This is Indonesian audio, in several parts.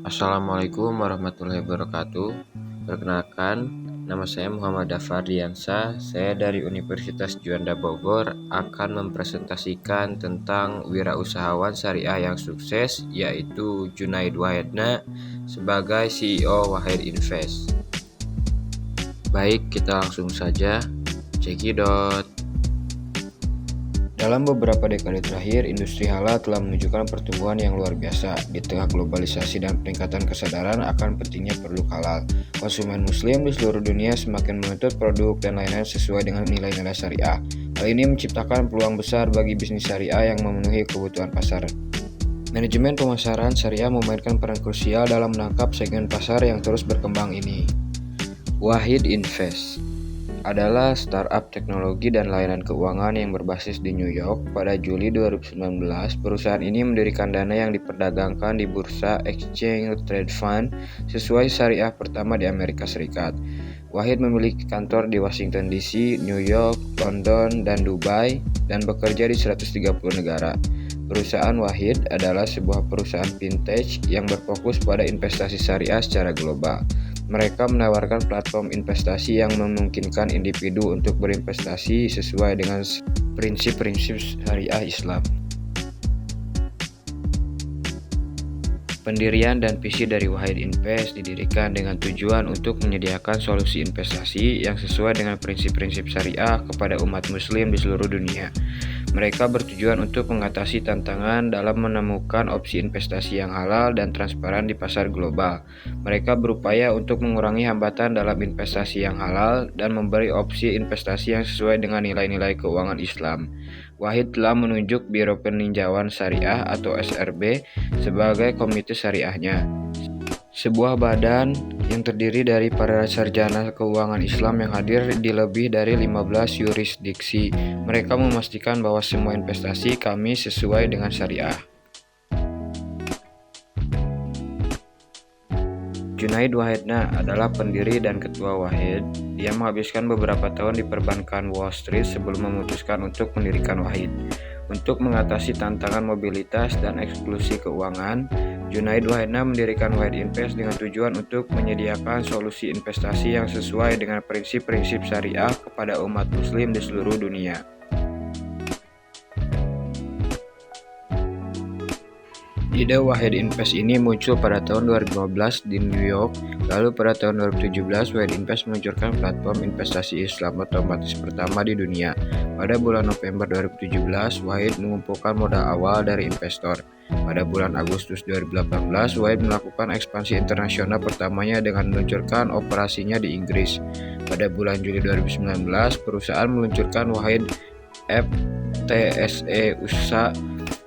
Assalamualaikum warahmatullahi wabarakatuh. Perkenalkan, nama saya Muhammad Dafardiansa. Saya dari Universitas Juanda Bogor akan mempresentasikan tentang wirausahawan syariah yang sukses, yaitu Junaid Wahidna sebagai CEO Wahid Invest. Baik, kita langsung saja. Cekidot. Dalam beberapa dekade terakhir, industri halal telah menunjukkan pertumbuhan yang luar biasa. Di tengah globalisasi dan peningkatan kesadaran akan pentingnya produk halal, konsumen muslim di seluruh dunia semakin menuntut produk dan layanan sesuai dengan nilai-nilai syariah. Hal ini menciptakan peluang besar bagi bisnis syariah yang memenuhi kebutuhan pasar. Manajemen pemasaran syariah memainkan peran krusial dalam menangkap segmen pasar yang terus berkembang ini. Wahid Invest adalah startup teknologi dan layanan keuangan yang berbasis di New York. Pada Juli 2019, perusahaan ini mendirikan dana yang diperdagangkan di bursa Exchange Trade Fund sesuai syariah pertama di Amerika Serikat. Wahid memiliki kantor di Washington DC, New York, London, dan Dubai, dan bekerja di 130 negara. Perusahaan Wahid adalah sebuah perusahaan fintech yang berfokus pada investasi syariah secara global. Mereka menawarkan platform investasi yang memungkinkan individu untuk berinvestasi sesuai dengan prinsip-prinsip syariah Islam. Pendirian dan visi dari Wahid Invest didirikan dengan tujuan untuk menyediakan solusi investasi yang sesuai dengan prinsip-prinsip syariah kepada umat muslim di seluruh dunia. Mereka bertujuan untuk mengatasi tantangan dalam menemukan opsi investasi yang halal dan transparan di pasar global. Mereka berupaya untuk mengurangi hambatan dalam investasi yang halal dan memberi opsi investasi yang sesuai dengan nilai-nilai keuangan Islam. Wahid telah menunjuk Biro Peninjauan Syariah atau SRB sebagai komite syariahnya, sebuah badan yang terdiri dari para sarjana keuangan Islam yang hadir di lebih dari 15 yurisdiksi. Mereka memastikan bahwa semua investasi kami sesuai dengan syariah. Junaid Wahidna adalah pendiri dan ketua Wahid. Dia menghabiskan beberapa tahun di perbankan Wall Street sebelum memutuskan untuk mendirikan Wahid. Untuk mengatasi tantangan mobilitas dan eksklusi keuangan, Junaid Wahidna mendirikan Wahid Invest dengan tujuan untuk menyediakan solusi investasi yang sesuai dengan prinsip-prinsip syariah kepada umat muslim di seluruh dunia. Ide Wahid Invest ini muncul pada tahun 2015 di New York, lalu pada tahun 2017 Wahid Invest meluncurkan platform investasi Islam otomatis pertama di dunia. Pada bulan November 2017, Wahid mengumpulkan modal awal dari investor. Pada bulan Agustus 2018, Wahid melakukan ekspansi internasional pertamanya dengan meluncurkan operasinya di Inggris. Pada bulan Juli 2019, perusahaan meluncurkan Wahid FTSE USA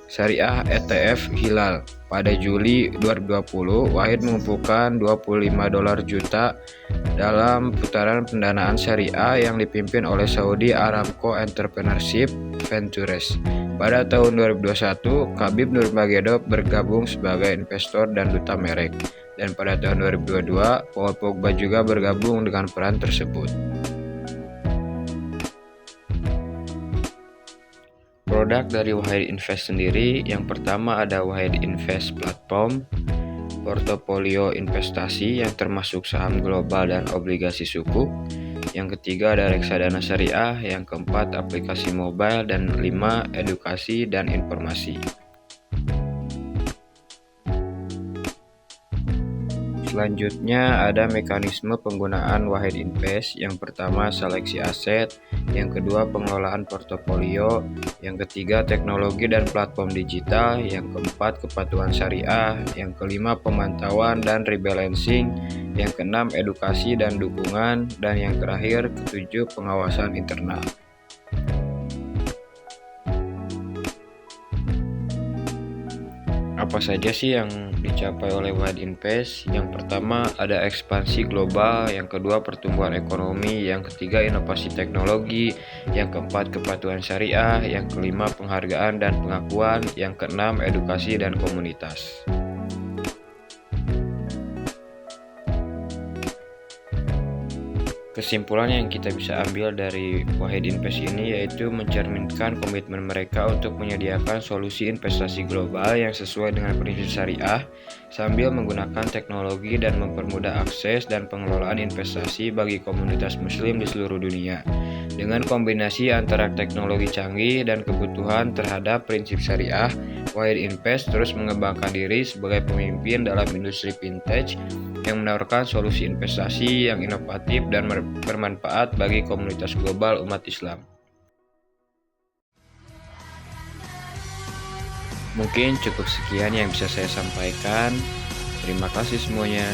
Syariah ETF Hilal. Pada Juli 2020, Wahid mengumpulkan 25 juta dalam putaran pendanaan syariah yang dipimpin oleh Saudi Aramco Entrepreneurship Ventures. Pada tahun 2021, Khabib Nurmagomedov bergabung sebagai investor dan duta merek. Dan pada tahun 2022, Paul Pogba juga bergabung dengan peran tersebut. Produk dari Wahid Invest sendiri, yang pertama ada Wahid Invest Platform, portofolio investasi yang termasuk saham global dan obligasi sukuk. Yang ketiga ada reksadana syariah, yang keempat aplikasi mobile, dan 5 edukasi dan informasi. Selanjutnya ada mekanisme penggunaan Wahid Invest. Yang pertama seleksi aset, yang kedua pengelolaan portofolio, yang ketiga teknologi dan platform digital, yang keempat kepatuhan syariah, yang kelima pemantauan dan rebalancing, yang keenam edukasi dan dukungan, dan yang terakhir ketujuh pengawasan internal. Apa saja sih yang dicapai oleh Wahid Invest? Yang pertama ada ekspansi global, yang kedua pertumbuhan ekonomi, yang ketiga inovasi teknologi, yang keempat kepatuhan syariah, yang kelima penghargaan dan pengakuan, yang keenam edukasi dan komunitas. Kesimpulan yang kita bisa ambil dari Wahid Invest ini yaitu mencerminkan komitmen mereka untuk menyediakan solusi investasi global yang sesuai dengan prinsip syariah sambil menggunakan teknologi dan mempermudah akses dan pengelolaan investasi bagi komunitas muslim di seluruh dunia. Dengan kombinasi antara teknologi canggih dan kebutuhan terhadap prinsip syariah, Wahid Invest terus mengembangkan diri sebagai pemimpin dalam industri fintech yang menawarkan solusi investasi yang inovatif dan bermanfaat bagi komunitas global umat Islam. Mungkin cukup sekian yang bisa saya sampaikan. Terima kasih semuanya.